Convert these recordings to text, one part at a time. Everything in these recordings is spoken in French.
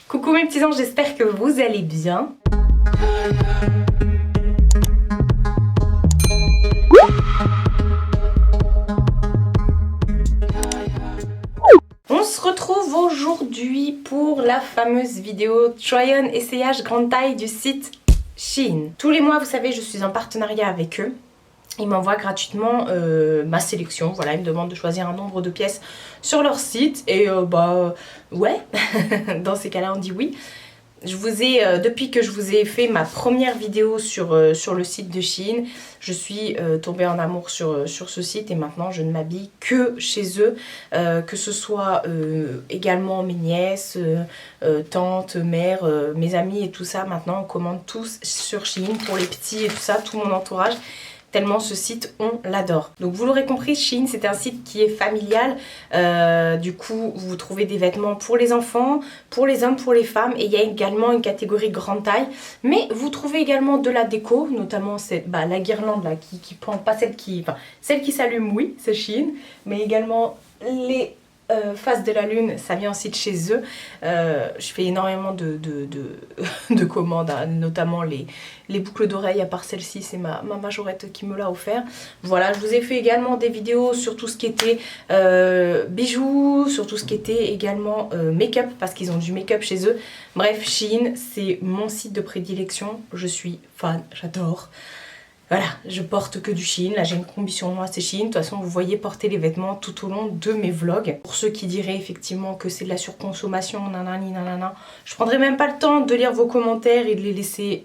Coucou mes petits anges, j'espère que vous allez bien. On se retrouve aujourd'hui pour la fameuse vidéo try-on essayage grande taille du site Shein. Tous les mois, vous savez, je suis en partenariat avec eux. Ils m'envoient gratuitement ma sélection. Voilà, ils me demandent de choisir un nombre de pièces sur leur site. Et ouais, dans ces cas-là, on dit oui. Je vous ai, depuis que je vous ai fait ma première vidéo sur le site de Shein, je suis tombée en amour sur ce site et maintenant je ne m'habille que chez eux, que ce soit également mes nièces, tantes, mères, mes amis et tout ça. Maintenant on commande tous sur Shein pour les petits et tout ça, tout mon entourage. Tellement ce site, on l'adore. Donc vous l'aurez compris, Shein c'est un site qui est familial. Du coup, vous trouvez des vêtements pour les enfants, pour les hommes, pour les femmes. Et il y a également une catégorie grande taille. Mais vous trouvez également de la déco, notamment la guirlande là, qui prend pas celle qui s'allume, oui, c'est Shein. Mais également les face de la lune, ça vient aussi de chez eux. Je fais énormément de commandes, hein, notamment les boucles d'oreilles, à part celle-ci, c'est ma majorette qui me l'a offert. Voilà, je vous ai fait également des vidéos sur tout ce qui était bijoux, sur tout ce qui était également make-up, parce qu'ils ont du make-up chez eux. Bref, Shein, c'est mon site de prédilection. Je suis fan, j'adore. Voilà, je porte que du Shein. Là, j'ai une combi sur moi, c'est Shein. De toute façon, vous voyez porter les vêtements tout au long de mes vlogs. Pour ceux qui diraient effectivement que c'est de la surconsommation, nanani, nanana, je prendrai même pas le temps de lire vos commentaires et de les laisser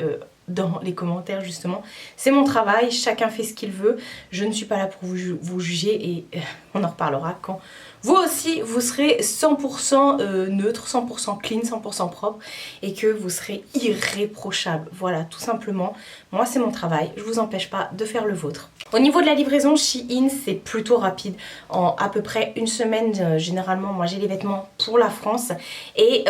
dans les commentaires, justement. C'est mon travail, chacun fait ce qu'il veut. Je ne suis pas là pour vous juger et on en reparlera quand vous aussi, vous serez 100% neutre, 100% clean, 100% propre et que vous serez irréprochable. Voilà, tout simplement. Moi, c'est mon travail. Je vous empêche pas de faire le vôtre. Au niveau de la livraison, Shein, c'est plutôt rapide. En à peu près une semaine, généralement, moi, j'ai les vêtements pour la France et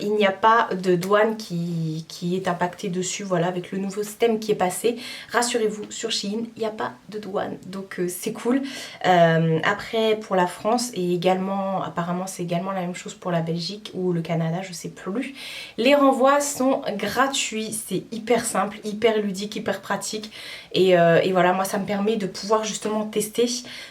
il n'y a pas de douane qui est impactée dessus. Voilà, avec le nouveau système qui est passé. Rassurez-vous, sur Shein, il n'y a pas de douane. Donc, c'est cool. Après, pour la France, et également, apparemment c'est également la même chose pour la Belgique ou le Canada, je sais plus. Les renvois sont gratuits, c'est hyper simple, hyper ludique, hyper pratique. Et voilà, moi ça me permet de pouvoir justement tester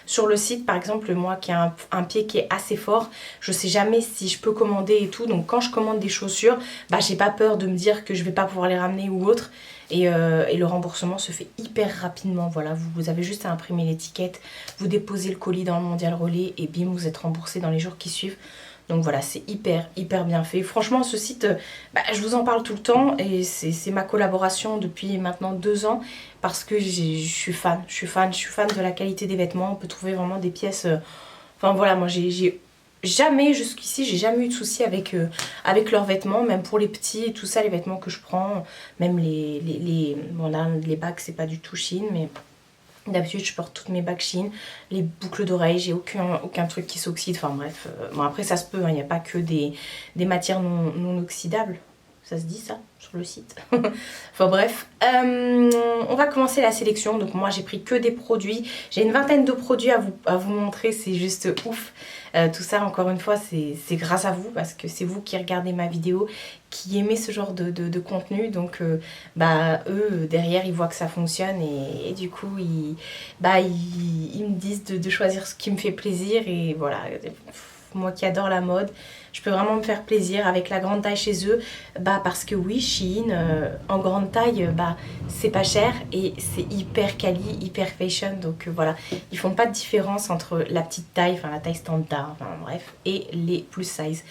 sur le site. Par exemple, moi qui ai un pied qui est assez fort, je sais jamais si je peux commander et tout. Donc quand je commande des chaussures, bah j'ai pas peur de me dire que je vais pas pouvoir les ramener ou autre. Et le remboursement se fait hyper rapidement. Voilà, vous avez juste à imprimer l'étiquette, vous déposez le colis dans le Mondial Relais et bim, vous êtes remboursé dans les jours qui suivent. Donc voilà, c'est hyper bien fait. Franchement, ce site, je vous en parle tout le temps et c'est ma collaboration depuis maintenant 2 ans parce que je suis fan de la qualité des vêtements. On peut trouver vraiment des pièces... Enfin voilà, moi j'ai jamais jusqu'ici, j'ai jamais eu de soucis avec leurs vêtements, même pour les petits et tout ça, les vêtements que je prends, même bon là, les bagues c'est pas du tout Shein, mais d'habitude je porte toutes mes bagues Shein, les boucles d'oreilles, j'ai aucun truc qui s'oxyde, enfin bref, bon après ça se peut, il n'y a pas que des matières non oxydables, ça se dit ça sur le site. Enfin bref, on va commencer la sélection. Donc moi j'ai pris que des produits, j'ai une vingtaine de produits à vous montrer, c'est juste ouf. Tout ça encore une fois c'est grâce à vous parce que c'est vous qui regardez ma vidéo, qui aimez ce genre de contenu. Donc eux derrière ils voient que ça fonctionne et du coup ils me disent de choisir ce qui me fait plaisir et voilà. Moi qui adore la mode, je peux vraiment me faire plaisir avec la grande taille chez eux, parce que oui, Shein en grande taille, c'est pas cher et c'est hyper quali, hyper fashion, donc voilà, ils font pas de différence entre la petite taille, enfin la taille standard, enfin bref, et les plus size.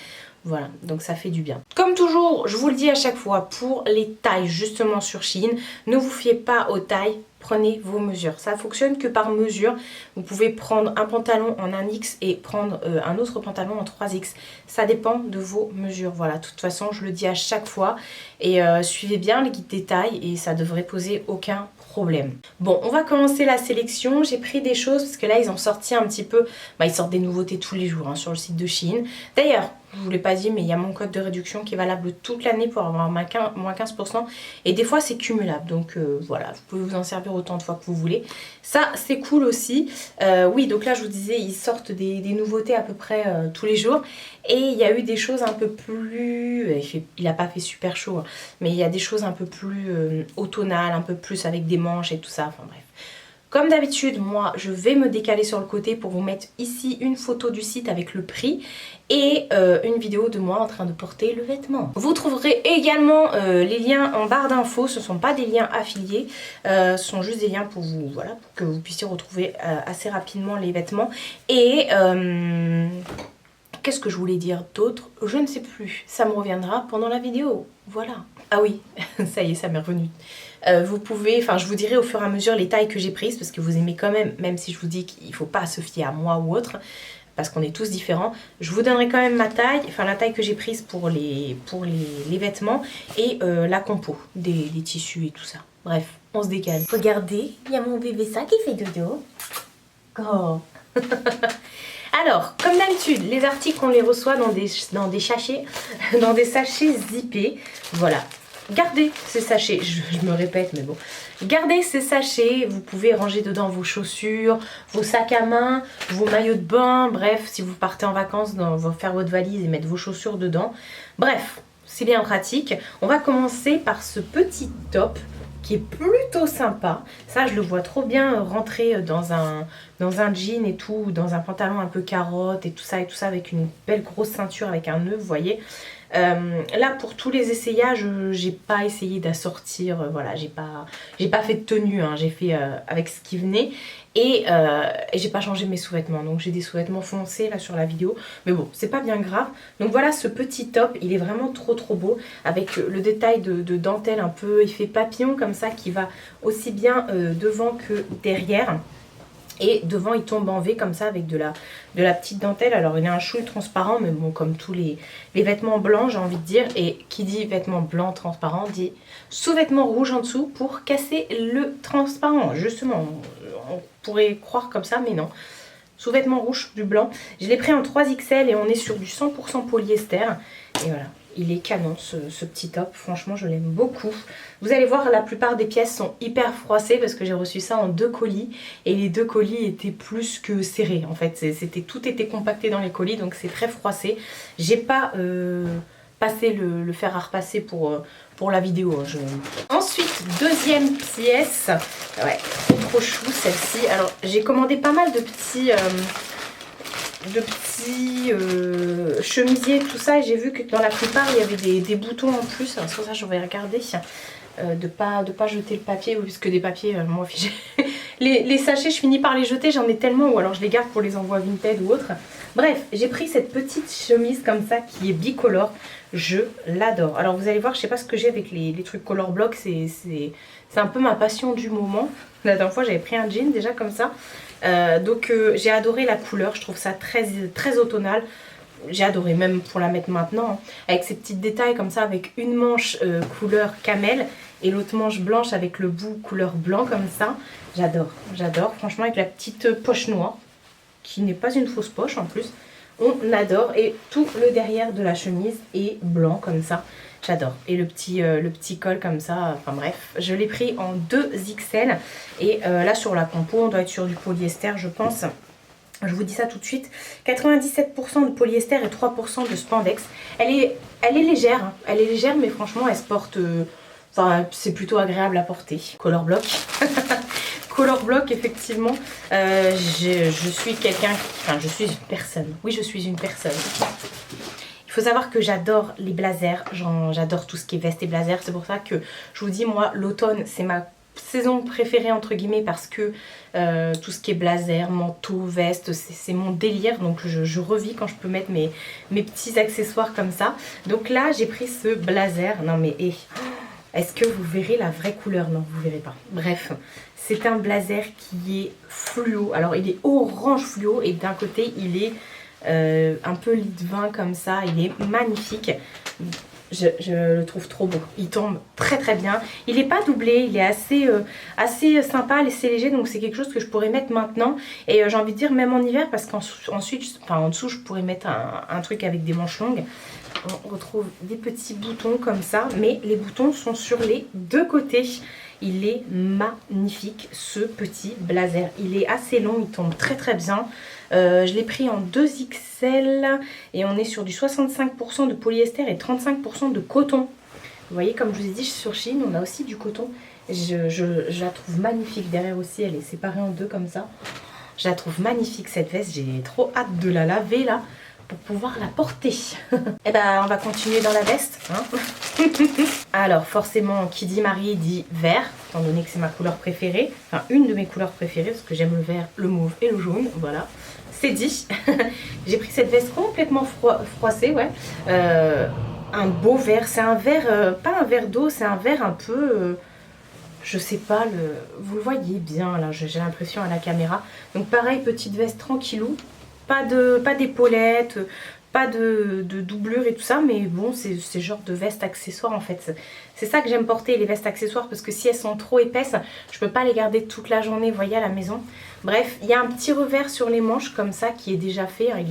Voilà, donc ça fait du bien. Comme toujours, je vous le dis à chaque fois, pour les tailles justement sur Shein, ne vous fiez pas aux tailles, prenez vos mesures. Ça fonctionne que par mesure. Vous pouvez prendre un pantalon en 1X et prendre un autre pantalon en 3X. Ça dépend de vos mesures. Voilà, de toute façon, je le dis à chaque fois. Et suivez bien les guides des tailles et ça devrait poser aucun problème. Bon, on va commencer la sélection. J'ai pris des choses parce que là, ils ont sorti un petit peu... ils sortent des nouveautés tous les jours sur le site de Shein. D'ailleurs, je ne vous l'ai pas dit, mais il y a mon code de réduction qui est valable toute l'année pour avoir moins 15%. Et des fois, c'est cumulable. Donc voilà, vous pouvez vous en servir remplir autant de fois que vous voulez. Ça, c'est cool aussi. Oui, donc là, je vous disais, ils sortent des nouveautés à peu près tous les jours. Et il y a eu des choses un peu plus... Il n'a pas fait super chaud, hein, mais il y a des choses un peu plus automnales, un peu plus avec des manches et tout ça. Enfin bref. Comme d'habitude, moi, je vais me décaler sur le côté pour vous mettre ici une photo du site avec le prix et une vidéo de moi en train de porter le vêtement. Vous trouverez également les liens en barre d'infos. Ce ne sont pas des liens affiliés, ce sont juste des liens pour vous, voilà, pour que vous puissiez retrouver assez rapidement les vêtements. Et qu'est-ce que je voulais dire d'autre? Je ne sais plus. Ça me reviendra pendant la vidéo. Voilà. Ah oui, ça y est, ça m'est revenu. Vous pouvez, enfin je vous dirai au fur et à mesure les tailles que j'ai prises parce que vous aimez quand même si je vous dis qu'il ne faut pas se fier à moi ou autre, parce qu'on est tous différents. Je vous donnerai quand même ma taille, enfin la taille que j'ai prise pour les vêtements et la compo des tissus et tout ça. Bref, on se décale. Regardez, il y a mon bébé ça qui fait dodo. Oh. Alors, comme d'habitude, les articles on les reçoit dans des sachets, dans des sachets zippés. Voilà. Gardez ces sachets, je me répète mais bon. Gardez ces sachets, vous pouvez ranger dedans vos chaussures, vos sacs à main, vos maillots de bain, bref, si vous partez en vacances, faire votre valise et mettre vos chaussures dedans. Bref, c'est bien pratique. On va commencer par ce petit top qui est plutôt sympa. Ça, je le vois trop bien rentrer dans un jean et tout, dans un pantalon un peu carotte et tout ça, avec une belle grosse ceinture avec un nœud, vous voyez. Là pour tous les essayages j'ai pas essayé d'assortir, voilà, j'ai pas fait de tenue, hein, j'ai fait avec ce qui venait et j'ai pas changé mes sous-vêtements, donc j'ai des sous-vêtements foncés là sur la vidéo, mais bon c'est pas bien grave. Donc voilà, ce petit top il est vraiment trop beau avec le détail de dentelle un peu effet papillon comme ça qui va aussi bien devant que derrière. Et devant il tombe en V comme ça avec de la petite dentelle. Alors il a un chouille transparent mais bon comme tous les vêtements blancs j'ai envie de dire. Et qui dit vêtements blancs transparents dit sous-vêtements rouges en dessous pour casser le transparent. Justement on pourrait croire comme ça mais non. Sous-vêtements rouges du blanc. Je l'ai pris en 3XL et on est sur du 100% polyester. Et voilà. Il est canon ce petit top, franchement je l'aime beaucoup. Vous allez voir la plupart des pièces sont hyper froissées parce que j'ai reçu ça en 2 colis. Et les 2 colis étaient plus que serrés en fait, tout était compacté dans les colis donc c'est très froissé. J'ai pas passé le fer à repasser pour la vidéo. Ensuite, deuxième pièce, ouais, trop chou celle-ci. Alors j'ai commandé pas mal de petits... chemisiers, tout ça, et j'ai vu que dans la plupart il y avait des boutons en plus. Alors sur ça je vais regarder de pas jeter le papier, puisque des papiers moi figé. les sachets je finis par les jeter, j'en ai tellement, ou alors je les garde pour les envois Vinted ou autre. Bref, j'ai pris cette petite chemise comme ça qui est bicolore, je l'adore. Alors vous allez voir, je sais pas ce que j'ai avec les trucs color block, c'est un peu ma passion du moment. La dernière fois j'avais pris un jean déjà comme ça. Donc j'ai adoré la couleur, je trouve ça très automnal. J'ai adoré même pour la mettre maintenant, hein, avec ces petits détails comme ça, avec une manche couleur camel et l'autre manche blanche avec le bout couleur blanc comme ça. J'adore, franchement, avec la petite poche noire, qui n'est pas une fausse poche en plus. On adore, et tout le derrière de la chemise est blanc comme ça. J'adore. Et le petit col comme ça, enfin bref. Je l'ai pris en 2XL. Et là sur la compo, on doit être sur du polyester je pense. Je vous dis ça tout de suite. 97% de polyester et 3% de spandex. Elle est légère. Hein. Elle est légère mais franchement elle se porte... Enfin c'est plutôt agréable à porter. Color block. Color block effectivement. Je suis quelqu'un... Enfin je suis une personne. Oui je suis une personne. Il faut savoir que j'adore les blazers, j'adore tout ce qui est veste et blazer, c'est pour ça que je vous dis moi l'automne c'est ma saison préférée entre guillemets parce que tout ce qui est blazer, manteau, veste, c'est mon délire, donc je revis quand je peux mettre mes petits accessoires comme ça. Donc là j'ai pris ce blazer, non mais est-ce que vous verrez la vraie couleur? Non vous verrez pas, bref. C'est un blazer qui est fluo, alors il est orange fluo et d'un côté il est... un peu lit de vin comme ça, il est magnifique. Je le trouve trop beau, il tombe très bien. Il n'est pas doublé, il est assez sympa, c'est léger, donc c'est quelque chose que je pourrais mettre maintenant. Et j'ai envie de dire même en hiver, parce qu'ensuite, enfin en dessous je pourrais mettre un truc avec des manches longues. On retrouve des petits boutons comme ça, mais les boutons sont sur les 2 côtés. Il est magnifique ce petit blazer. Il est assez long, il tombe très très bien. Je l'ai pris en 2XL et on est sur du 65% de polyester et 35% de coton. Vous voyez, comme je vous ai dit, sur Shein, on a aussi du coton. Je la trouve magnifique. Derrière aussi, elle est séparée en deux comme ça. Je la trouve magnifique cette veste. J'ai trop hâte de la laver là pour pouvoir la porter. Et ben, on va continuer dans la veste. Hein. Alors, forcément, qui dit Marie dit vert, étant donné que c'est ma couleur préférée. Enfin, une de mes couleurs préférées, parce que j'aime le vert, le mauve et le jaune. Voilà, c'est dit. J'ai pris cette veste complètement froissée, ouais. Un beau vert. C'est un vert, pas un verre d'eau, c'est un vert un peu... je sais pas, vous le voyez bien là, j'ai l'impression à la caméra. Donc pareil, petite veste tranquillou. Pas d'épaulettes, pas de doublure et tout ça, mais bon, c'est genre de veste accessoire en fait. C'est ça que j'aime porter, les vestes accessoires, parce que si elles sont trop épaisses, je peux pas les garder toute la journée, vous voyez, à la maison. Bref, il y a un petit revers sur les manches comme ça qui est déjà fait, hein,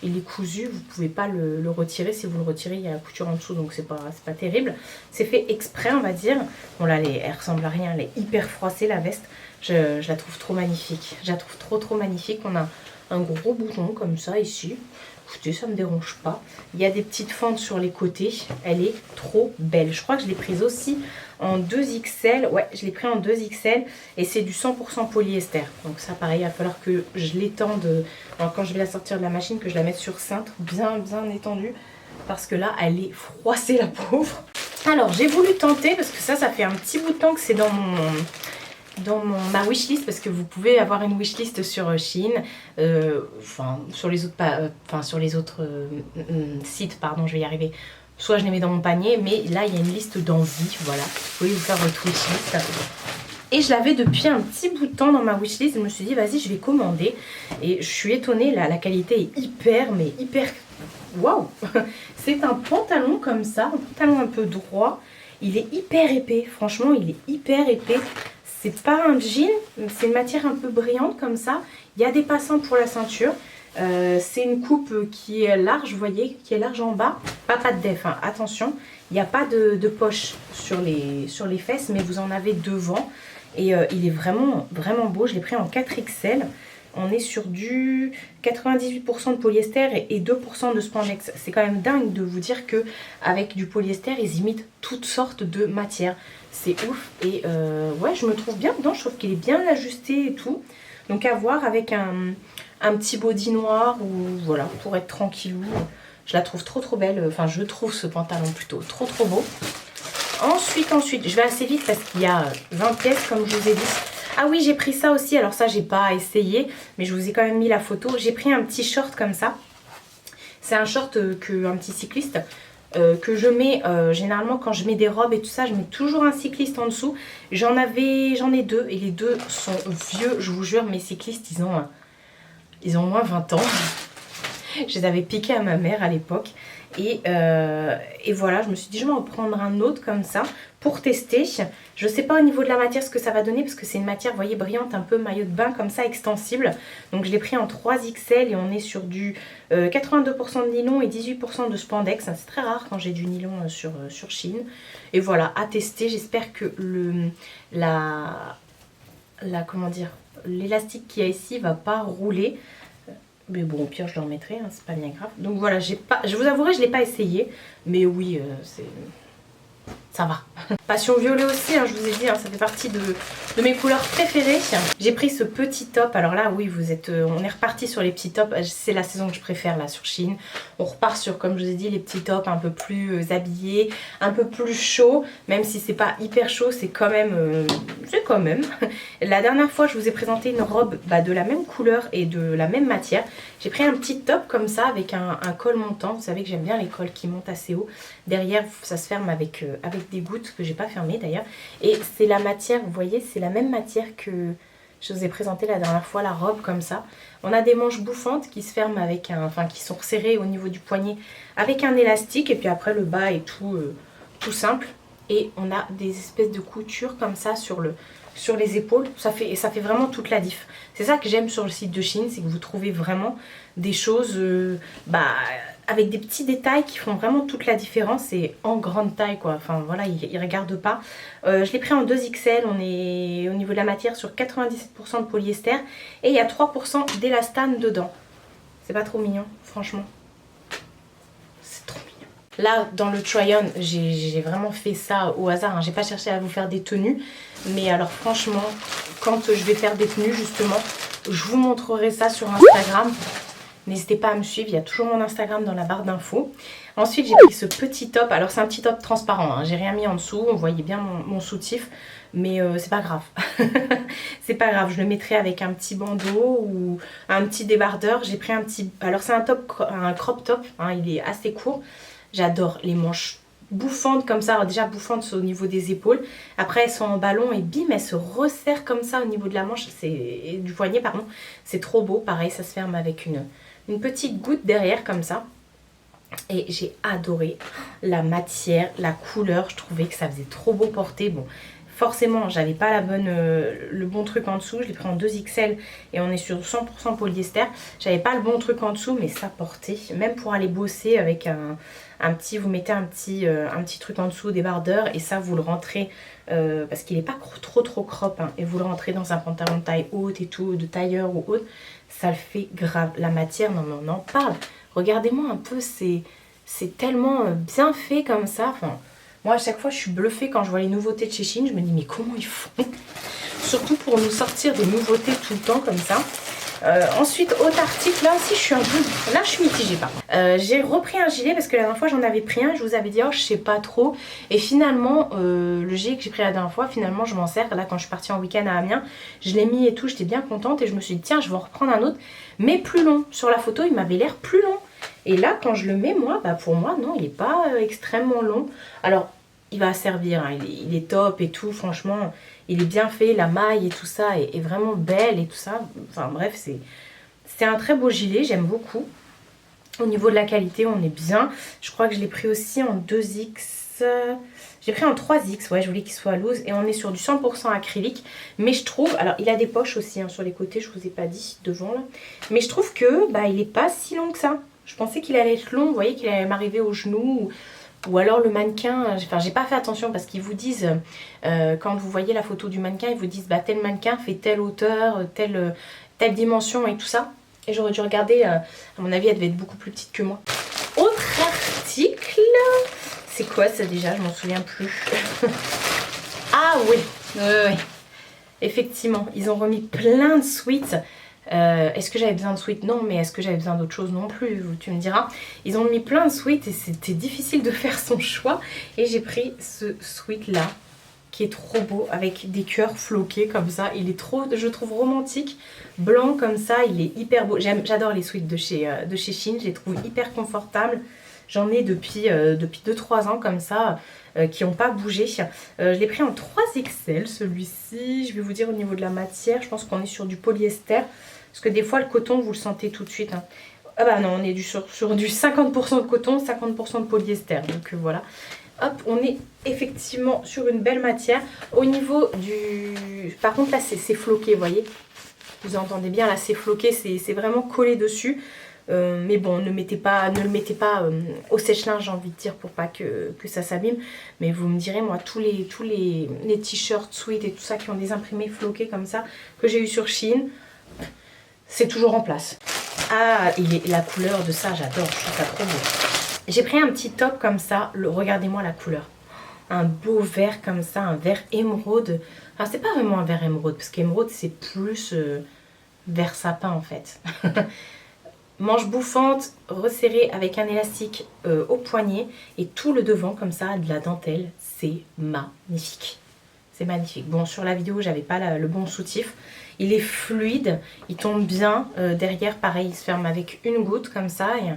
il est cousu, vous pouvez pas le retirer. Si vous le retirez, il y a la couture en dessous, donc c'est pas terrible. C'est fait exprès, on va dire. Bon là, elle ressemble à rien, elle est hyper froissée la veste. Je la trouve trop magnifique. Je la trouve trop magnifique. On a un gros bouton comme ça ici. Écoutez, ça me dérange pas. Il y a des petites fentes sur les côtés. Elle est trop belle. Je crois que je l'ai prise aussi en 2XL. Ouais, je l'ai pris en 2XL et c'est du 100% polyester. Donc ça, pareil, il va falloir que je l'étende. Alors, quand je vais la sortir de la machine, que je la mette sur cintre, bien étendue. Parce que là, elle est froissée, la pauvre. Alors, j'ai voulu tenter, parce que ça fait un petit bout de temps que c'est dans ma wishlist, parce que vous pouvez avoir une wishlist sur Shein, sur les autres sites, pardon, je vais y arriver. Soit je les mets dans mon panier, mais là il y a une liste d'envie, voilà. Vous pouvez vous faire votre wishlist. Et je l'avais depuis un petit bout de temps dans ma wishlist. Je me suis dit, vas-y, je vais commander. Et je suis étonnée, là, la qualité est hyper. Waouh. C'est un pantalon comme ça, un pantalon un peu droit. Il est hyper épais, franchement, il est hyper épais. C'est pas un jean, c'est une matière un peu brillante comme ça. Il y a des passants pour la ceinture. C'est une coupe qui est large, vous voyez, qui est large en bas. Pas de def, hein, attention. Il n'y a pas de poche sur les fesses, mais vous en avez devant. Et il est vraiment beau. Je l'ai pris en 4XL. On est sur du 98% de polyester et 2% de spandex. C'est quand même dingue de vous dire que avec du polyester, ils imitent toutes sortes de matières. C'est ouf. Et ouais, je me trouve bien dedans. Je trouve qu'il est bien ajusté et tout. Donc à voir avec un petit body noir ou voilà, pour être tranquillou. Je la trouve trop belle. Enfin, je trouve ce pantalon plutôt trop beau. Ensuite, je vais assez vite parce qu'il y a 20 pièces comme je vous ai dit. Ah oui, j'ai pris ça aussi. Alors ça, j'ai pas essayé, mais je vous ai quand même mis la photo. J'ai pris un petit short comme ça. C'est un short un petit cycliste que je mets généralement quand je mets des robes et tout ça. Je mets toujours un cycliste en dessous. J'en ai deux et les deux sont vieux. Je vous jure, mes cyclistes, ils ont moins 20 ans. Je les avais piqués à ma mère à l'époque. Et voilà, je me suis dit je vais en prendre un autre comme ça pour tester. Je sais pas au niveau de la matière ce que ça va donner parce que c'est une matière, vous voyez, brillante, un peu maillot de bain comme ça, extensible. Donc je l'ai pris en 3XL et on est sur du 82% de nylon et 18% de spandex. C'est très rare quand j'ai du nylon sur Shein. Et voilà, à tester. J'espère que comment dire, l'élastique qu'il y a ici va pas rouler. Mais bon, au pire, je le remettrai, hein, c'est pas bien grave. Donc voilà, je vous avouerai, je ne l'ai pas essayé. Mais oui, ça va. Passion violet aussi, hein, je vous ai dit, hein, ça fait partie de mes couleurs préférées. J'ai pris ce petit top. Alors là, oui, on est reparti sur les petits tops. C'est la saison que je préfère là sur Shein. On repart sur, comme je vous ai dit, les petits tops un peu plus habillés, un peu plus chaud. Même si c'est pas hyper chaud, c'est quand même... La dernière fois, je vous ai présenté une robe de la même couleur et de la même matière. J'ai pris un petit top comme ça avec un col montant. Vous savez que j'aime bien les cols qui montent assez haut. Derrière, ça se ferme avec des gouttes que j'ai pas fermées d'ailleurs. Et c'est la matière, vous voyez, c'est la même matière que je vous ai présenté la dernière fois, la robe comme ça. On a des manches bouffantes qui se ferment avec qui sont resserrées au niveau du poignet avec un élastique. Et puis après, le bas est tout simple. Et on a des espèces de coutures comme ça sur sur les épaules, ça fait vraiment toute la diff. C'est ça que j'aime sur le site de Shein, c'est que vous trouvez vraiment des choses avec des petits détails qui font vraiment toute la différence et en grande taille quoi. Enfin voilà, ils ne regardent pas. Je l'ai pris en 2XL, on est au niveau de la matière sur 97% de polyester et il y a 3% d'élastane dedans. C'est pas trop mignon, franchement. C'est trop mignon. Là, dans le try-on, j'ai vraiment fait ça au hasard. Hein. J'ai pas cherché à vous faire des tenues. Mais alors franchement, quand je vais faire des tenues justement, je vous montrerai ça sur Instagram. N'hésitez pas à me suivre, il y a toujours mon Instagram dans la barre d'infos. Ensuite, j'ai pris ce petit top. Alors, c'est un petit top transparent, hein. J'ai rien mis en dessous. On voyait bien mon soutif. Mais c'est pas grave. C'est pas grave, je le mettrai avec un petit bandeau ou un petit débardeur. J'ai pris un petit... Alors, c'est un crop top, hein, il est assez court. J'adore les manches bouffantes comme ça. Alors, déjà, bouffantes au niveau des épaules. Après, elles sont en ballon et bim, elles se resserrent comme ça au niveau de la manche. Du poignet, pardon. C'est trop beau. Pareil, ça se ferme avec une petite goutte derrière comme ça. Et j'ai adoré la matière, la couleur. Je trouvais que ça faisait trop beau porter. Bon, forcément, j'avais pas le bon truc en dessous. Je l'ai pris en 2XL et on est sur 100% polyester. J'avais pas le bon truc en dessous, mais ça portait. Même pour aller bosser avec un petit, vous mettez un petit truc en dessous, débardeur, et ça vous le rentrez parce qu'il n'est pas trop crop, hein, et vous le rentrez dans un pantalon de taille haute et tout, de tailleur ou autre. Ça le fait grave. La matière, non mais on en parle. Regardez-moi un peu, c'est tellement bien fait comme ça. Enfin, moi à chaque fois je suis bluffée quand je vois les nouveautés de chez Shein. Je me dis mais comment ils font? Surtout pour nous sortir des nouveautés tout le temps comme ça. Ensuite, autre article, là aussi je suis un peu... Là je suis mitigée par contre. J'ai repris un gilet parce que la dernière fois j'en avais pris un. Je vous avais dit oh je sais pas trop. Et finalement le gilet que j'ai pris la dernière fois, finalement je m'en sers. Là quand je suis partie en week-end à Amiens, je l'ai mis et tout, j'étais bien contente. Et je me suis dit tiens je vais en reprendre un autre. Mais plus long. Sur la photo il m'avait l'air plus long. Et là quand je le mets moi, bah pour moi non il n'est pas extrêmement long. Alors il va servir, hein. Il est top et tout, franchement, il est bien fait, la maille et tout ça est vraiment belle et tout ça. Enfin bref, c'est un très beau gilet, j'aime beaucoup. Au niveau de la qualité, on est bien. Je crois que je l'ai pris aussi en 2X, j'ai pris en 3X, ouais, je voulais qu'il soit loose. Et on est sur du 100% acrylique. Mais je trouve, alors il a des poches aussi hein, sur les côtés, je vous ai pas dit, devant là. Mais je trouve que bah, il n'est pas si long que ça. Je pensais qu'il allait être long, vous voyez qu'il allait m'arriver au genou. Ou alors le mannequin, enfin j'ai pas fait attention parce qu'ils vous disent, quand vous voyez la photo du mannequin, ils vous disent bah tel mannequin fait telle hauteur, telle dimension et tout ça. Et j'aurais dû regarder, à mon avis elle devait être beaucoup plus petite que moi. Autre article, c'est quoi ça déjà, je m'en souviens plus. Ah oui, oui, effectivement, ils ont remis plein de sweats. Est-ce que j'avais besoin de sweats? Non, mais est-ce que j'avais besoin d'autre chose? Non plus, tu me diras. Ils ont mis plein de sweats et c'était difficile de faire son choix. Et j'ai pris ce sweat là, qui est trop beau, avec des cœurs floqués comme ça. Il est trop, je trouve, romantique. Blanc comme ça, il est hyper beau. J'adore les sweats de chez Shein, je les trouve hyper confortables. J'en ai depuis 2-3 ans comme ça, qui n'ont pas bougé. Je l'ai pris en 3XL celui-ci. Je vais vous dire au niveau de la matière, je pense qu'on est sur du polyester. Parce que des fois le coton vous le sentez tout de suite. Hein. Ah bah non, on est sur du 50% de coton, 50% de polyester. Donc voilà. Hop, on est effectivement sur une belle matière. Au niveau du... Par contre là c'est floqué, vous voyez. Vous entendez bien, là c'est floqué, c'est vraiment collé dessus. Mais bon, ne le mettez pas au sèche-linge, j'ai envie de dire, pour pas que ça s'abîme. Mais vous me direz, moi, tous les t-shirts, sweats et tout ça qui ont des imprimés floqués comme ça, que j'ai eu sur Shein, c'est toujours en place. Ah, la couleur de ça, j'adore, je trouve ça trop beau. J'ai pris un petit top comme ça, regardez-moi la couleur. Un beau vert comme ça, un vert émeraude. Enfin, c'est pas vraiment un vert émeraude, parce qu'émeraude, c'est plus vert sapin, en fait. Manche bouffante, resserrée avec un élastique au poignet. Et tout le devant, comme ça, de la dentelle. C'est magnifique. C'est magnifique. Bon, sur la vidéo, j'avais pas le bon soutif. Il est fluide, il tombe bien. Derrière, pareil, il se ferme avec une goutte comme ça. Et,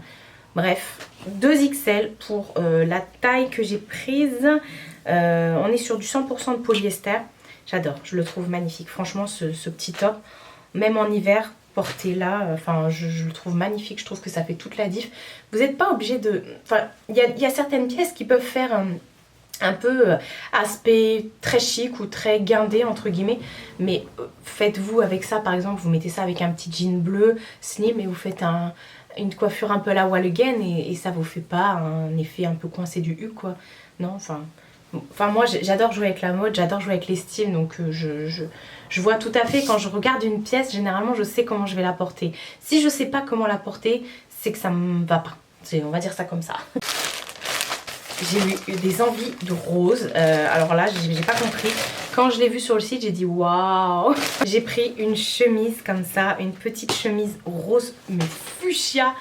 bref, 2XL pour la taille que j'ai prise. On est sur du 100% de polyester. J'adore, je le trouve magnifique. Franchement, ce petit top, même en hiver, porté là, enfin, je le trouve magnifique. Je trouve que ça fait toute la diff. Vous n'êtes pas obligé de... Enfin, il y a certaines pièces qui peuvent faire... un peu aspect très chic ou très guindé entre guillemets, mais faites-vous avec ça par exemple, vous mettez ça avec un petit jean bleu slim et vous faites une coiffure un peu à la Wall Again et ça vous fait pas un effet un peu coincé du U quoi, non, enfin moi j'adore jouer avec la mode, j'adore jouer avec les styles, donc je vois tout à fait quand je regarde une pièce, généralement je sais comment je vais la porter. Si je sais pas comment la porter, c'est que ça me va pas, on va dire ça comme ça. J'ai eu des envies de rose, alors là j'ai pas compris. Quand je l'ai vu sur le site j'ai dit waouh. J'ai pris une chemise comme ça, une petite chemise rose mais fuchsia,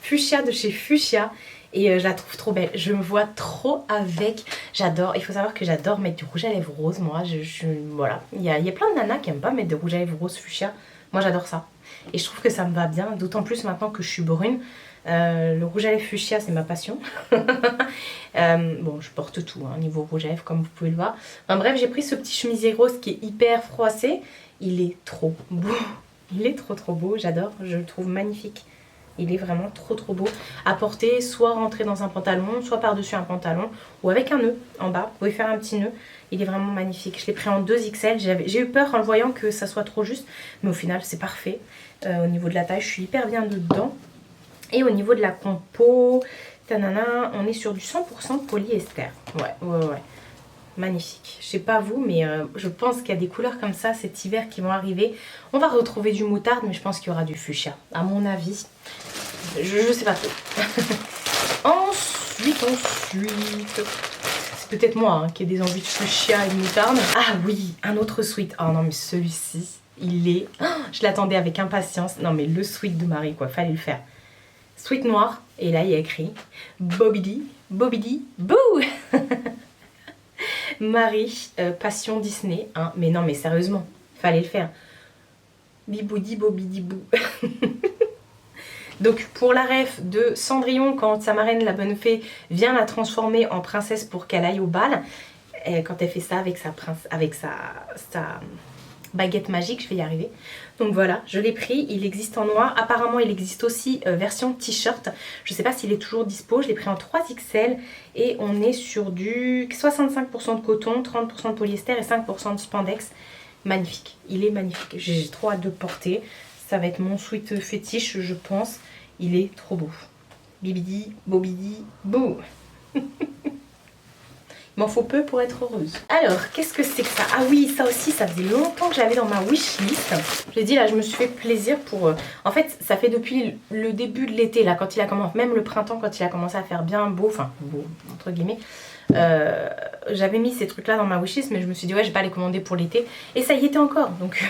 fuchsia de chez Fuchsia. Et je la trouve trop belle, je me vois trop avec, j'adore, il faut savoir que j'adore mettre du rouge à lèvres rose, moi, voilà, il y a plein de nanas qui aiment pas mettre de rouge à lèvres rose fuchsia, moi j'adore ça, et je trouve que ça me va bien, d'autant plus maintenant que je suis brune, le rouge à lèvres fuchsia c'est ma passion, bon je porte tout, hein, niveau rouge à lèvres comme vous pouvez le voir, enfin bref j'ai pris ce petit chemisier rose qui est hyper froissé, il est trop beau, il est trop beau, j'adore, je le trouve magnifique. Il est vraiment trop beau à porter, soit rentrer dans un pantalon, soit par-dessus un pantalon, ou avec un nœud en bas. Vous pouvez faire un petit nœud, il est vraiment magnifique. Je l'ai pris en 2XL, j'ai eu peur en le voyant que ça soit trop juste, mais au final c'est parfait. Au niveau de la taille, je suis hyper bien dedans. Et au niveau de la compo, tanana, on est sur du 100% polyester. Ouais. Magnifique. Je sais pas vous, mais je pense qu'il y a des couleurs comme ça cet hiver qui vont arriver. On va retrouver du moutarde, mais je pense qu'il y aura du fuchsia, à mon avis. Je sais pas trop. Ensuite, c'est peut-être moi qui ai des envies de fuchsia et de moutarde. Ah oui, un autre sweat. Oh non, mais celui-ci, il est... Oh, je l'attendais avec impatience. Non, mais le sweat de Marie, quoi, fallait le faire. Sweat noir, et là, il y a écrit Bobidi, boo. Marie, passion Disney, hein. Mais non, mais sérieusement, fallait le faire. Biboudi, bobidi, bou. Donc pour la ref de Cendrillon, quand sa marraine la bonne fée vient la transformer en princesse pour qu'elle aille au bal, et quand elle fait ça avec sa baguette magique, je vais y arriver. Donc voilà, je l'ai pris, il existe en noir, apparemment il existe aussi version t-shirt, je sais pas s'il est toujours dispo, je l'ai pris en 3XL et on est sur du 65% de coton, 30% de polyester et 5% de spandex. Magnifique, il est magnifique, j'ai trop hâte de le porter, ça va être mon sweat fétiche je pense, il est trop beau. Bibidi, bobidi, bou. Il m'en faut peu pour être heureuse. Alors, qu'est-ce que c'est que ça? Ah oui, ça aussi, ça faisait longtemps que j'avais dans ma wishlist. Je l'ai dit, là, je me suis fait plaisir pour... En fait, ça fait depuis le début de l'été, là, quand il a commencé, même le printemps, quand il a commencé à faire bien beau, enfin, beau, entre guillemets, j'avais mis ces trucs-là dans ma wishlist, mais je me suis dit, ouais, je vais pas les commander pour l'été. Et ça y était encore, donc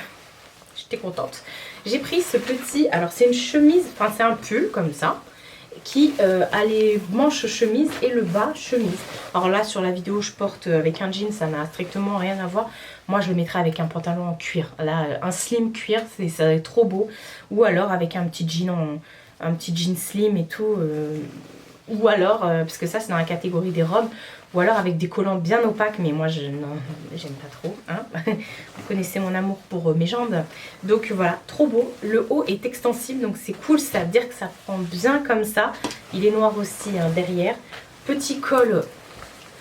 j'étais contente. J'ai pris ce petit... Alors, c'est une chemise, enfin, c'est un pull, comme ça, qui a les manches chemise et le bas chemise. Alors là sur la vidéo je porte avec un jean, ça n'a strictement rien à voir. Moi je le mettrais avec un pantalon en cuir. Là un slim cuir, ça va être trop beau. Ou alors avec un petit jean slim et tout. Ou alors, parce que ça c'est dans la catégorie des robes. Ou alors avec des collants bien opaques, mais moi j'aime pas trop. Hein. Vous connaissez mon amour pour mes jambes. Donc voilà, trop beau. Le haut est extensible, donc c'est cool, ça veut dire que ça prend bien comme ça. Il est noir aussi hein, derrière. Petit col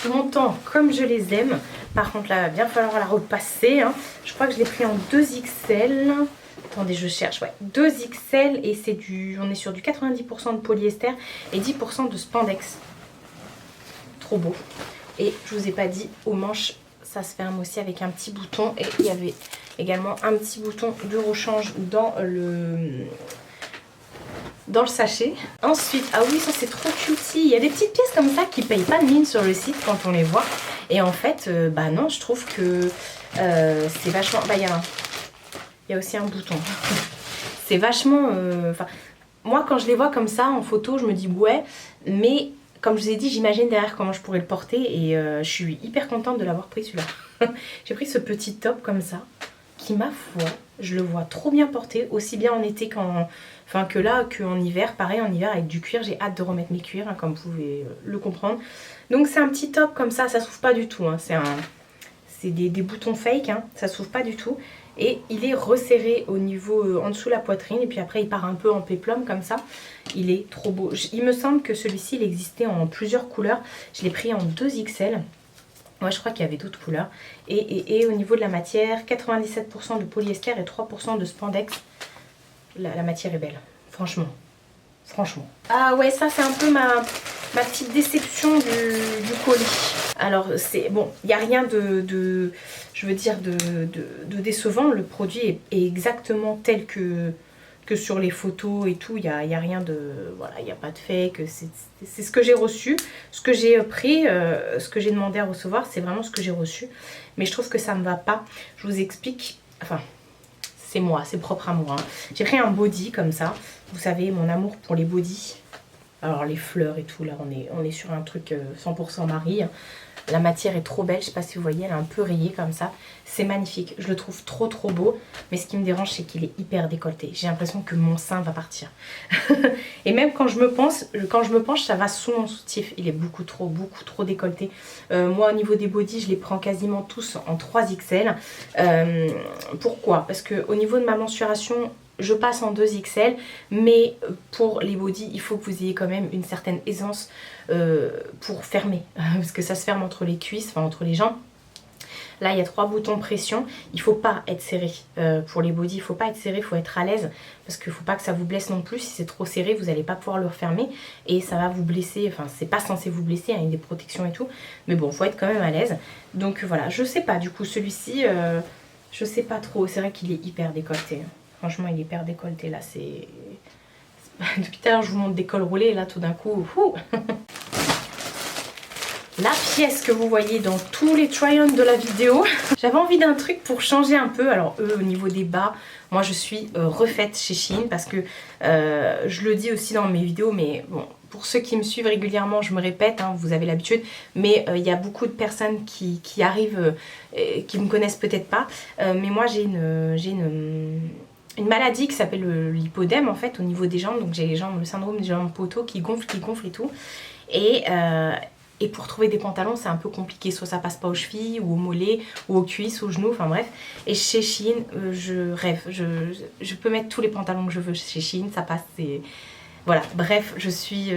montant comme je les aime. Par contre là, il va bien falloir la repasser. Hein. Je crois que je l'ai pris en 2XL. Attendez, je cherche, ouais, 2XL et on est sur du 90% de polyester et 10% de spandex. Trop beau. Et je vous ai pas dit, aux manches ça se ferme aussi avec un petit bouton et il y avait également un petit bouton de rechange dans le sachet. Ensuite, ah oui ça c'est trop cutie, il y a des petites pièces comme ça qui payent pas de mine sur le site quand on les voit et en fait bah non, je trouve que c'est vachement, bah il y a aussi un bouton. C'est vachement moi quand je les vois comme ça en photo je me dis ouais, mais comme je vous ai dit, j'imagine derrière comment je pourrais le porter et je suis hyper contente de l'avoir pris celui-là. J'ai pris ce petit top comme ça, qui ma foi, je le vois trop bien porter, aussi bien en été que là, qu'en hiver. Pareil, en hiver avec du cuir, j'ai hâte de remettre mes cuirs, hein, comme vous pouvez le comprendre. Donc c'est un petit top comme ça s'ouvre pas du tout. Hein. C'est des boutons fake, hein, ça s'ouvre pas du tout. Et il est resserré au niveau en dessous de la poitrine et puis après il part un peu en péplum comme ça. Il est trop beau. Il me semble que celui-ci il existait en plusieurs couleurs. Je l'ai pris en 2XL. Ouais, je crois qu'il y avait d'autres couleurs. Et au niveau de la matière, 97% de polyester et 3% de spandex. La matière est belle, franchement. Franchement. Ah ouais, ça c'est un peu ma petite déception du colis. Alors c'est bon, il n'y a rien je veux dire de décevant. Le produit est exactement tel que sur les photos et tout. Il y a rien de... Voilà, il n'y a pas de fake. C'est ce que j'ai reçu. Ce que j'ai pris, ce que j'ai demandé à recevoir, c'est vraiment ce que j'ai reçu. Mais je trouve que ça ne me va pas. Je vous explique. Enfin... C'est moi, c'est propre à moi. Hein. J'ai pris un body comme ça. Vous savez, mon amour pour les bodys. Alors les fleurs et tout, là, on est sur un truc 100% Marie. La matière est trop belle, je sais pas si vous voyez, elle est un peu rayée comme ça. C'est magnifique, je le trouve trop beau. Mais ce qui me dérange, c'est qu'il est hyper décolleté. J'ai l'impression que mon sein va partir. Et même quand je me penche, ça va sous mon soutif. Il est beaucoup trop décolleté. Moi, au niveau des bodys, je les prends quasiment tous en 3XL. Pourquoi? Parce qu'au niveau de ma mensuration, je passe en 2XL, mais pour les bodys, il faut que vous ayez quand même une certaine aisance pour fermer, parce que ça se ferme entre les cuisses, enfin entre les jambes. Là, il y a 3 boutons pression. Il ne faut pas être serré. Pour les bodys, il ne faut pas être serré, il faut être à l'aise. Parce qu'il ne faut pas que ça vous blesse non plus. Si c'est trop serré, vous n'allez pas pouvoir le refermer. Et ça va vous blesser. Enfin, c'est pas censé vous blesser, avec des protections et tout. Mais bon, il faut être quand même à l'aise. Donc voilà, je sais pas. Du coup, celui-ci, je sais pas trop. C'est vrai qu'il est hyper décolleté. Franchement, il est hyper décolleté. Là, c'est... Depuis tout à l'heure, je vous montre des cols roulés. Et là, tout d'un coup... La pièce que vous voyez dans tous les try-on de la vidéo. J'avais envie d'un truc pour changer un peu. Alors eux, au niveau des bas, moi je suis refaite chez Shein parce que je le dis aussi dans mes vidéos, mais bon, pour ceux qui me suivent régulièrement, je me répète, hein, vous avez l'habitude, mais il y a beaucoup de personnes qui arrivent, qui ne me connaissent peut-être pas, mais moi j'ai une maladie qui s'appelle l'hypodème en fait au niveau des jambes, donc j'ai les jambes, le syndrome des jambes poteaux qui gonflent et tout, et pour trouver des pantalons, c'est un peu compliqué. Soit ça passe pas aux chevilles, ou aux mollets, ou aux cuisses, aux genoux, enfin bref. Et chez Shein, je rêve. Je peux mettre tous les pantalons que je veux chez Shein, ça passe. Voilà, bref, je suis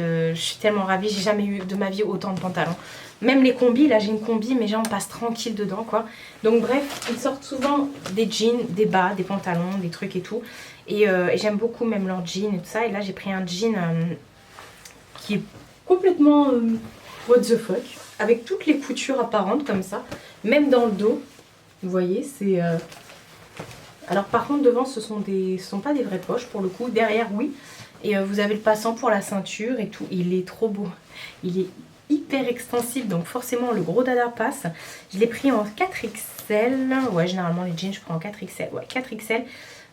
tellement ravie. J'ai jamais eu de ma vie autant de pantalons. Même les combis, là j'ai une combi, mes jambes passent tranquille dedans, quoi. Donc bref, ils sortent souvent des jeans, des bas, des pantalons, des trucs et tout. Et j'aime beaucoup même leurs jeans et tout ça. Et là j'ai pris un jean qui est complètement... what the fuck, avec toutes les coutures apparentes comme ça, même dans le dos, vous voyez, c'est... Alors par contre devant ce sont pas des vraies poches pour le coup, derrière oui, et vous avez le passant pour la ceinture et tout, il est trop beau, il est hyper extensible, donc forcément le gros dada passe. Je l'ai pris en 4XL, ouais généralement les jeans je prends en 4XL, ouais 4XL,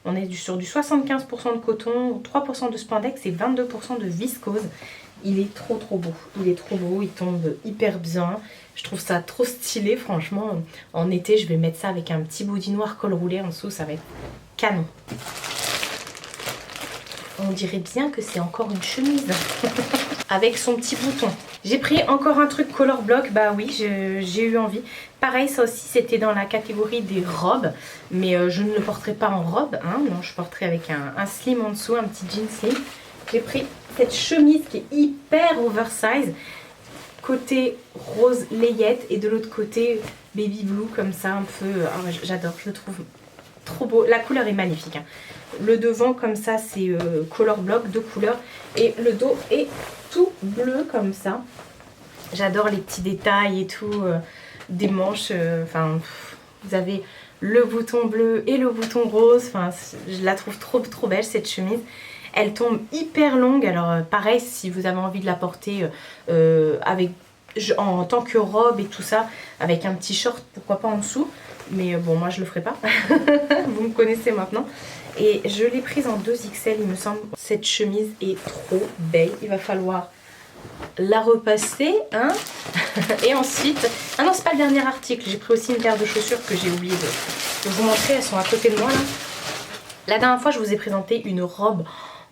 on est sur du 75% de coton, 3% de spandex et 22% de viscose. Il est trop beau, il est trop beau, il tombe hyper bien, je trouve ça trop stylé franchement. En été je vais mettre ça avec un petit body noir col roulé en dessous, ça va être canon. On dirait bien que c'est encore une chemise avec son petit bouton. J'ai pris encore un truc color block, bah oui j'ai eu envie. Pareil, ça aussi c'était dans la catégorie des robes, mais je ne le porterai pas en robe, hein, non, je porterai avec un slim en dessous, un petit jean slim. J'ai pris cette chemise qui est hyper oversize, côté rose layette et de l'autre côté baby blue comme ça un peu, oh, j'adore, je le trouve trop beau, la couleur est magnifique, hein. Le devant comme ça c'est color block, 2 couleurs, et le dos est tout bleu comme ça. J'adore les petits détails et tout, des manches, enfin vous avez le bouton bleu et le bouton rose, enfin je la trouve trop belle cette chemise. Elle tombe hyper longue, alors pareil si vous avez envie de la porter en tant que robe et tout ça, avec un petit short, pourquoi pas en dessous, mais bon moi je le ferai pas, vous me connaissez maintenant. Et je l'ai prise en 2XL il me semble, cette chemise est trop belle, il va falloir la repasser, hein. Et ensuite, ah non c'est pas le dernier article, j'ai pris aussi une paire de chaussures que j'ai oublié de vous montrer, elles sont à côté de moi là. La dernière fois je vous ai présenté une robe,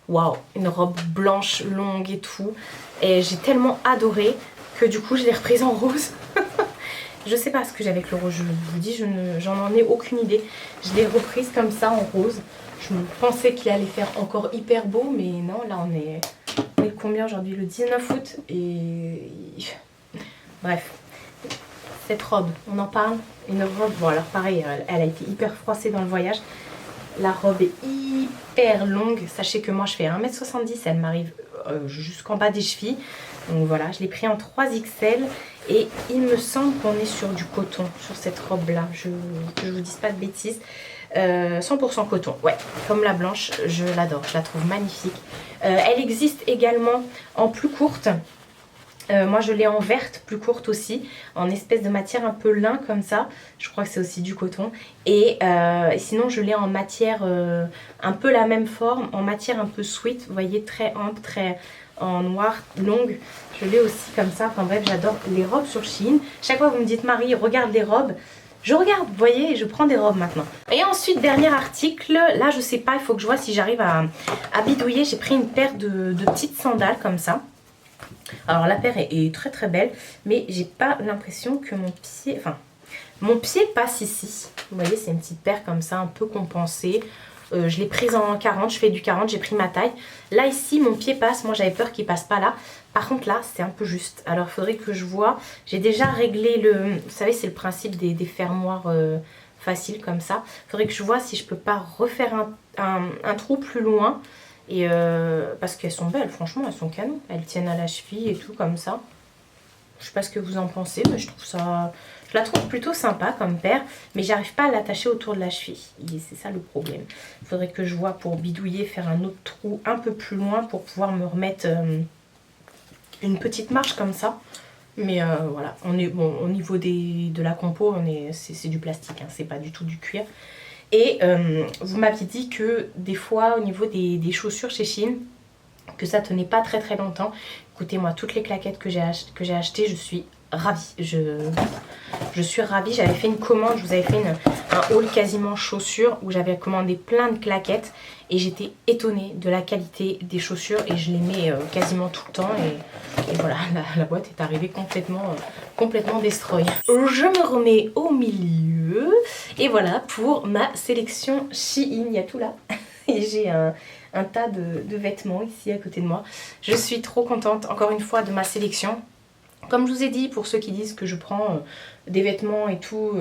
waouh, une robe blanche longue et tout, et j'ai tellement adoré que du coup je l'ai reprise en rose. Je sais pas ce que j'ai avec le rose, je vous dis, j'en ai aucune idée. Je l'ai reprise comme ça en rose. Je pensais qu'il allait faire encore hyper beau, mais non, là on est combien aujourd'hui? Le 19 août, et bref. cette robe, on en parle. Une robe, bon alors pareil, elle a été hyper froissée dans le voyage. La robe est hyper longue. Sachez que moi je fais 1m70, elle m'arrive jusqu'en bas des chevilles. Donc voilà, je l'ai pris en 3XL. Et il me semble qu'on est sur du coton, sur cette robe-là. Que je vous dise pas de bêtises. 100% coton, ouais, comme la blanche, je l'adore, je la trouve magnifique. Elle existe également en plus courte. Moi je l'ai en verte, plus courte aussi, en espèce de matière un peu lin comme ça. Je crois que c'est aussi du coton. Et sinon je l'ai en matière un peu la même forme, en matière un peu sweet. Vous voyez, très ample, très en noir, longue. Je l'ai aussi comme ça. Enfin bref, j'adore les robes sur Shein. Chaque fois vous me dites Marie, regarde les robes. Je regarde, vous voyez, je prends des robes maintenant. Et ensuite, dernier article. Là, je sais pas, il faut que je vois si j'arrive à bidouiller. J'ai pris une paire de petites sandales comme ça. Alors la paire est très très belle, mais j'ai pas l'impression que mon pied passe ici. Vous voyez, c'est une petite paire comme ça, un peu compensée. Je l'ai prise en 40, je fais du 40, j'ai pris ma taille. Là ici, mon pied passe, moi j'avais peur qu'il passe pas là. Par contre là, c'est un peu juste. Alors il faudrait que je vois, j'ai déjà réglé le... Vous savez, c'est le principe des fermoirs faciles comme ça. Il faudrait que je vois si je peux pas refaire un trou plus loin. Et parce qu'elles sont belles, franchement, elles sont canon. Elles tiennent à la cheville et tout comme ça. Je sais pas ce que vous en pensez, mais je trouve ça... Je la trouve plutôt sympa comme paire, mais j'arrive pas à l'attacher autour de la cheville. Et c'est ça le problème. Il faudrait que je vois pour bidouiller, faire un autre trou un peu plus loin pour pouvoir me remettre une petite marche comme ça. Mais voilà, on est bon au niveau de la compo, c'est du plastique, hein, c'est pas du tout du cuir. Et vous m'aviez dit que des fois au niveau des chaussures chez Shein, que ça tenait pas très très longtemps. Écoutez, moi toutes les claquettes que j'ai achetées, je suis ravie. Je suis ravie. J'avais fait une commande, je vous avais fait un haul quasiment chaussures où j'avais commandé plein de claquettes et j'étais étonnée de la qualité des chaussures et je les mets quasiment tout le temps et voilà, la boîte est arrivée complètement destroy. Je me remets au milieu et voilà pour ma sélection Shein, il y a tout là et j'ai un tas de vêtements ici à côté de moi. Je suis trop contente encore une fois de ma sélection. Comme je vous ai dit, pour ceux qui disent que je prends des vêtements et tout,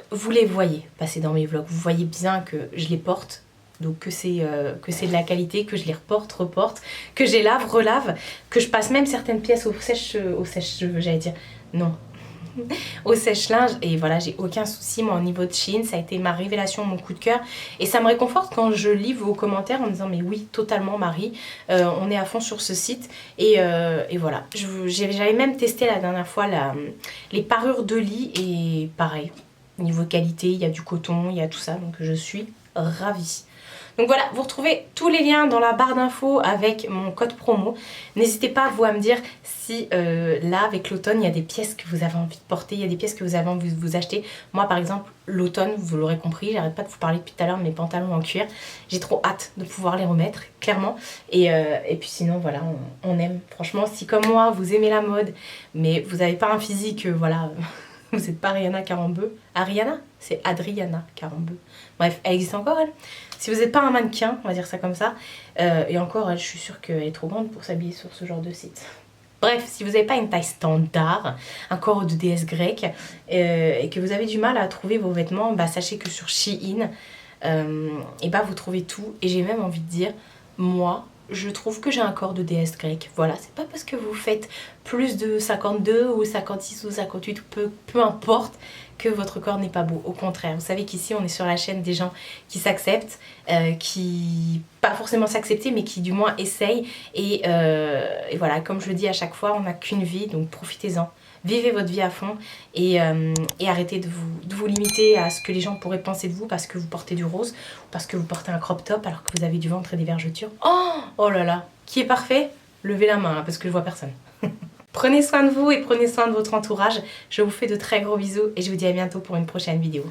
vous les voyez passer dans mes vlogs. Vous voyez bien que je les porte, donc que c'est de la qualité, que je les reporte, que je les lave, relave, que je passe même certaines pièces au sèche-cheveux, j'allais dire, non, au sèche-linge. Et voilà, j'ai aucun souci, moi au niveau de Shein, ça a été ma révélation, mon coup de cœur. Et ça me réconforte quand je lis vos commentaires en me disant mais oui, totalement Marie, on est à fond sur ce site. Et voilà, j'avais même testé la dernière fois les parures de lit et pareil, niveau qualité, il y a du coton, il y a tout ça, donc je suis ravie. Donc voilà, vous retrouvez tous les liens dans la barre d'infos avec mon code promo. N'hésitez pas vous à me dire si là avec l'automne il y a des pièces que vous avez envie de porter, il y a des pièces que vous avez envie de vous acheter. Moi par exemple l'automne, vous l'aurez compris, j'arrête pas de vous parler depuis tout à l'heure de mes pantalons en cuir. J'ai trop hâte de pouvoir les remettre, clairement. Et puis sinon voilà, on aime. Franchement, si comme moi vous aimez la mode, mais vous n'avez pas un physique, voilà... Vous n'êtes pas Ariana Carambeu. Ariana? C'est Adriana Carambeu. Bref, elle existe encore, elle. Si vous n'êtes pas un mannequin, on va dire ça comme ça, et encore, elle, je suis sûre qu'elle est trop grande pour s'habiller sur ce genre de site. Bref, si vous n'avez pas une taille standard, un corps de déesse grecque, et que vous avez du mal à trouver vos vêtements, bah, sachez que sur Shein, et bah, vous trouvez tout. Et j'ai même envie de dire, moi... je trouve que j'ai un corps de déesse grecque. Voilà, c'est pas parce que vous faites plus de 52 ou 56 ou 58, peu importe, que votre corps n'est pas beau. Au contraire, vous savez qu'ici on est sur la chaîne des gens qui s'acceptent, qui, pas forcément s'accepter, mais qui du moins essayent. Et voilà, comme je le dis à chaque fois, on n'a qu'une vie, donc profitez-en. Vivez votre vie à fond et arrêtez de vous limiter à ce que les gens pourraient penser de vous parce que vous portez du rose ou parce que vous portez un crop top alors que vous avez du ventre et des vergetures. Oh là là, qui est parfait? Levez la main là, parce que je vois personne. Prenez soin de vous et prenez soin de votre entourage. Je vous fais de très gros bisous et je vous dis à bientôt pour une prochaine vidéo.